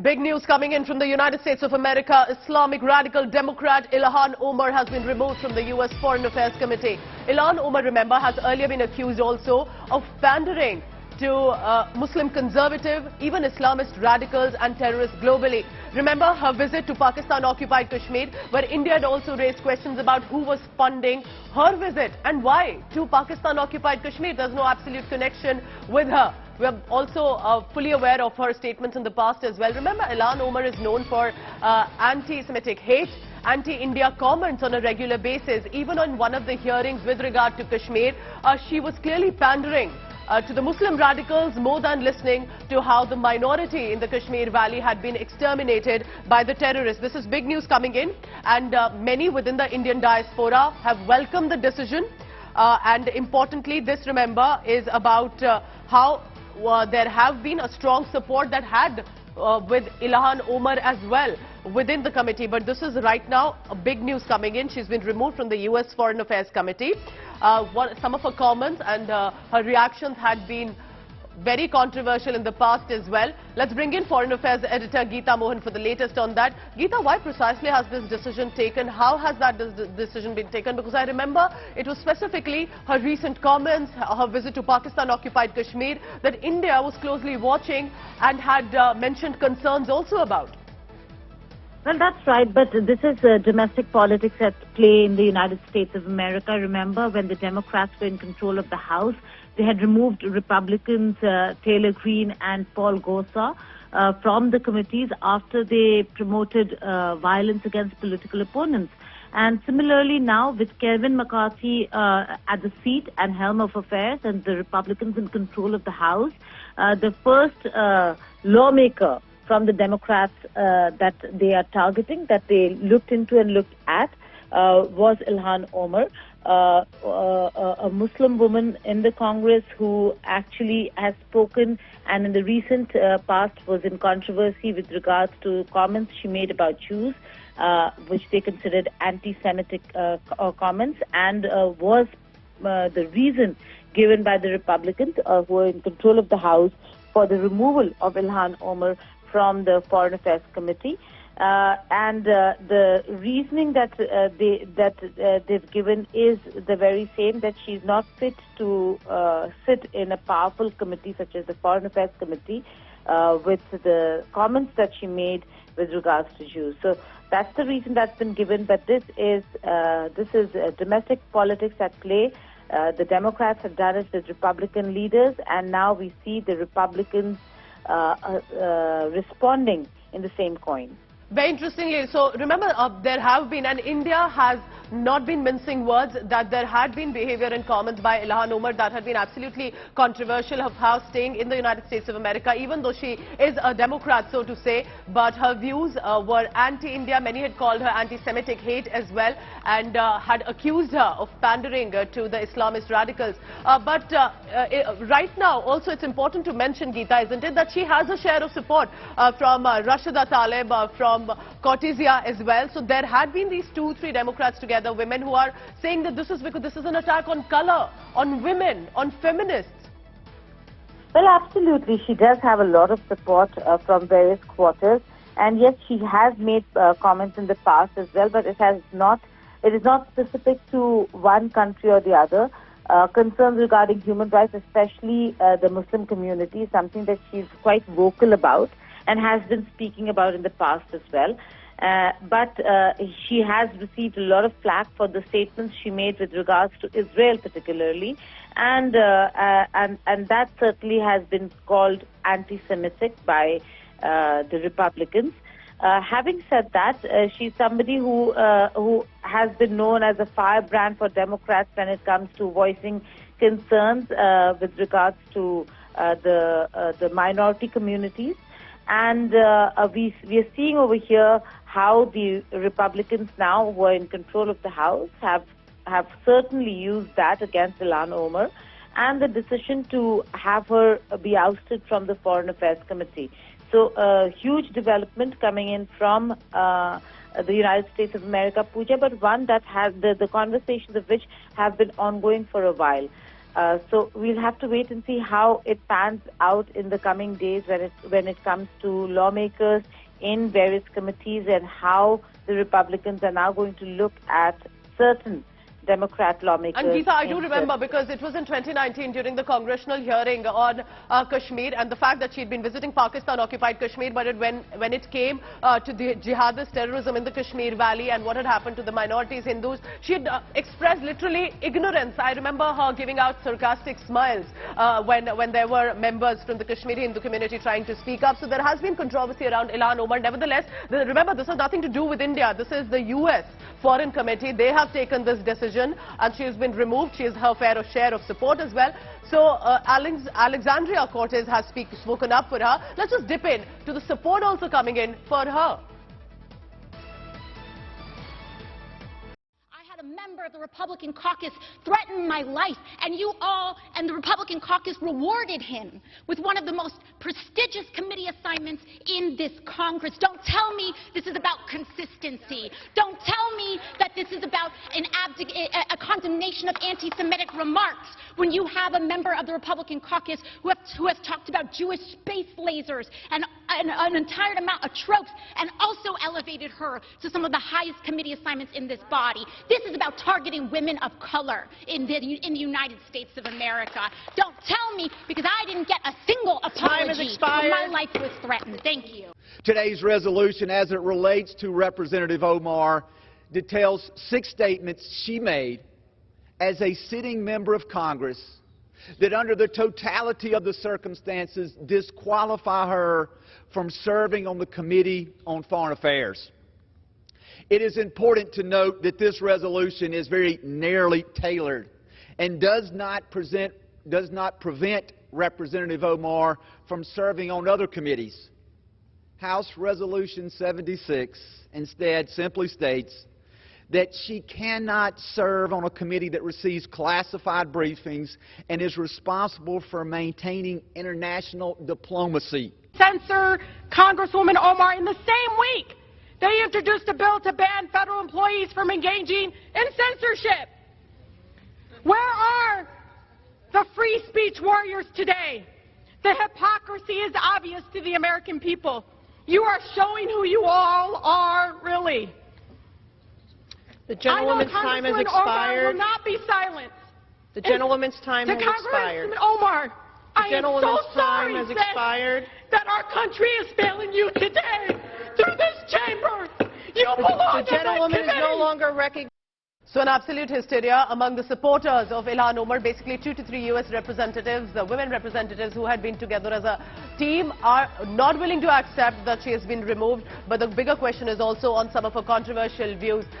Big news coming in from the United States of America. Islamic radical Democrat Ilhan Omar has been removed from the U.S. Foreign Affairs Committee. Ilhan Omar, remember, has earlier been accused also of pandering to Muslim conservative, even Islamist radicals and terrorists globally. Remember her visit to Pakistan-occupied Kashmir, where India had also raised questions about who was funding her visit and why to Pakistan-occupied Kashmir. There's no absolute connection with her. We are also fully aware of her statements in the past as well. Remember, Ilhan Omar is known for anti-Semitic hate, anti-India comments on a regular basis. Even on one of the hearings with regard to Kashmir, she was clearly pandering to the Muslim radicals more than listening to how the minority in the Kashmir Valley had been exterminated by the terrorists. This is big news coming in, and many within the Indian diaspora have welcomed the decision. And importantly, this, remember, is about how there have been a strong support that had with Ilhan Omar as well within the committee. But this is right now a big news coming in. She's been removed from the U.S. Foreign Affairs Committee. Some of her comments and her reactions had been very controversial in the past as well. Let's bring in Foreign Affairs editor Geeta Mohan for the latest on that. Geeta, why precisely has this decision taken? How has that decision been taken? Because I remember it was specifically her recent comments, her visit to Pakistan-occupied Kashmir, that India was closely watching and had mentioned concerns also about. Well, that's right, but this is domestic politics at play in the United States of America. Remember, when the Democrats were in control of the House, they had removed Republicans Taylor Greene and Paul Gosar from the committees after they promoted violence against political opponents. And similarly now, with Kevin McCarthy at the seat and helm of affairs and the Republicans in control of the House, the first lawmaker from the Democrats that they are targeting, that they looked into and looked at, was Ilhan Omar, a Muslim woman in the Congress who actually has spoken and in the recent past was in controversy with regards to comments she made about Jews, which they considered anti-Semitic comments, and was the reason given by the Republicans who are in control of the House for the removal of Ilhan Omar from the Foreign Affairs Committee. And the reasoning that they've given is the very same, that she's not fit to sit in a powerful committee such as the Foreign Affairs Committee with the comments that she made with regards to Jews. So that's the reason that's been given. But this is domestic politics at play. The Democrats have done it with Republican leaders, and now we see the Republicans responding in the same coin. Very interestingly, so remember, there have been, and India has not been mincing words, that there had been behavior and comments by Ilhan Omar that had been absolutely controversial of her staying in the United States of America, even though she is a Democrat, so to say, but her views were anti-India. Many had called her anti-Semitic hate as well, and had accused her of pandering to the Islamist radicals. But right now, also it's important to mention, Geeta, isn't it, that she has a share of support from Rashida Tlaib, from Cortesia as well. So there had been these 2-3 Democrats together, women, who are saying that this is because this is an attack on color, on women, on feminists. Well, absolutely. She does have a lot of support from various quarters. And yes, she has made comments in the past as well, but it is not specific to one country or the other. Concerns regarding human rights, especially the Muslim community, is something that she's quite vocal about and has been speaking about in the past as well. But she has received a lot of flack for the statements she made with regards to Israel particularly, and that certainly has been called anti-Semitic by the Republicans. Having said that, she's somebody who has been known as a firebrand for Democrats when it comes to voicing concerns with regards to the minority communities. And we are seeing over here how the Republicans now, who are in control of the House, have certainly used that against Ilhan Omar, and the decision to have her be ousted from the Foreign Affairs Committee. So a huge development coming in from the United States of America, Pooja, but one that has the conversations of which have been ongoing for a while. So we'll have to wait and see how it pans out in the coming days when it comes to lawmakers in various committees and how the Republicans are now going to look at certain Democrat lawmakers. And Geeta, I do remember because it was in 2019 during the congressional hearing on Kashmir and the fact that she had been visiting Pakistan-occupied Kashmir, but when it came to the jihadist terrorism in the Kashmir Valley and what had happened to the minorities, Hindus, she had expressed literally ignorance. I remember her giving out sarcastic smiles when there were members from the Kashmiri Hindu community trying to speak up. So there has been controversy around Ilhan Omar. Nevertheless, remember, this has nothing to do with India. This is the US Foreign Committee. They have taken this decision and she has been removed. She has her fair share of support as well. So Alexandria Cortez has spoken up for her. Let's just dip in to the support also coming in for her. A member of the Republican caucus threatened my life, and you all and the Republican caucus rewarded him with one of the most prestigious committee assignments in this Congress. Don't tell me this is about consistency. Don't tell me that this is about a condemnation of anti-Semitic remarks when you have a member of the Republican caucus who has talked about Jewish space lasers and an entire amount of tropes and also elevated her to some of the highest committee assignments in this body. This is about targeting women of color in the United States of America. Don't tell me, because I didn't get a single apology when my life was threatened. Thank you. Today's resolution, as it relates to Representative Omar, details 6 statements she made as a sitting member of Congress that under the totality of the circumstances disqualify her from serving on the Committee on Foreign Affairs. It is important to note that this resolution is very narrowly tailored and does not prevent Representative Omar from serving on other committees. House Resolution 76 instead simply states that she cannot serve on a committee that receives classified briefings and is responsible for maintaining international diplomacy. Censor Congresswoman Omar in the same week. They introduced a bill to ban federal employees from engaging in censorship. Where are the free speech warriors today? The hypocrisy is obvious to the American people. You are showing who you all are, really. The gentlewoman's time has expired. Omar will not be silenced. The gentlewoman's time has expired. Congresswoman Omar, I am so sorry that our country is failing you today. Through this chamber, you belong. The gentlewoman is no longer recognized. So an absolute hysteria among the supporters of Ilhan Omar. Basically 2 to 3 US representatives, the women representatives who had been together as a team, are not willing to accept that she has been removed. But the bigger question is also on some of her controversial views.